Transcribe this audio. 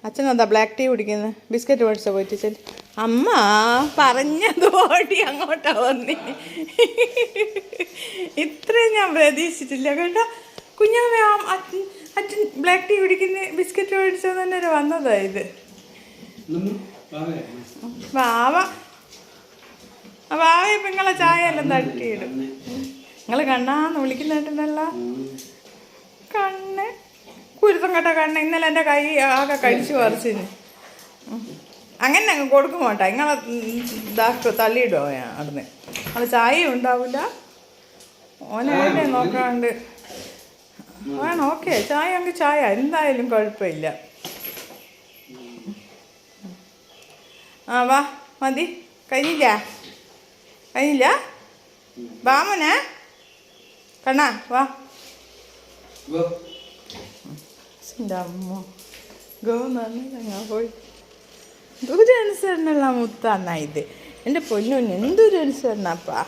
അച്ഛനെന്താ black tea കുടിക്കുന്നത്? Biscuit മേടിച്ച പോയിട്ട് ചെല്ലി. അമ്മ പറഞ്ഞത് ഓടി അങ്ങോട്ടാ വന്നി. ഇത്രയും ഞാൻ പ്രതീക്ഷിച്ചില്ല കേട്ടോ. കുഞ്ഞാവേ അച്ഛൻ ബ്ലാക്ക് ടീ കുടിക്കുന്ന ബിസ്ക്കറ്റ് മേടിച്ചത് തന്നെ വന്നതാ ഇത്. വാവ ഇപ്പം നിങ്ങളെ ചായ എല്ലാം തട്ടിയിടും. നിങ്ങൾ കണ്ണാന്ന് വിളിക്കുന്നുണ്ടല്ലോ. കണ്ണ് കുരുത്തം കേട്ട കണ്ണ്. ഇന്നലെ എൻ്റെ കൈ ആകെ കടിച്ചു പറിച്ചിന്. അങ്ങനെ അങ്ങ് കൊടുക്കും കേട്ടോ. ഇങ്ങളെ തള്ളിയിടുമോ അവിടുന്ന്. അത് ചായയും ഉണ്ടാവില്ല. ഓനെ നോക്കാണ്ട് വേണം. ഓക്കെ ചായ എങ്കിൽ ചായ എന്തായാലും കുഴപ്പമില്ല. വാ മതി. കഴിഞ്ഞില്ല വാമനെ കണ്ണാ വാ. എൻ്റെ അമ്മ ഗോ നന്നാ പോയി. എന്തൊരു അനുസരണമുള്ള മുത്താന്നാ ഇത്. എൻ്റെ പൊന്നു എന്തൊരു അനുസരണപ്പാ.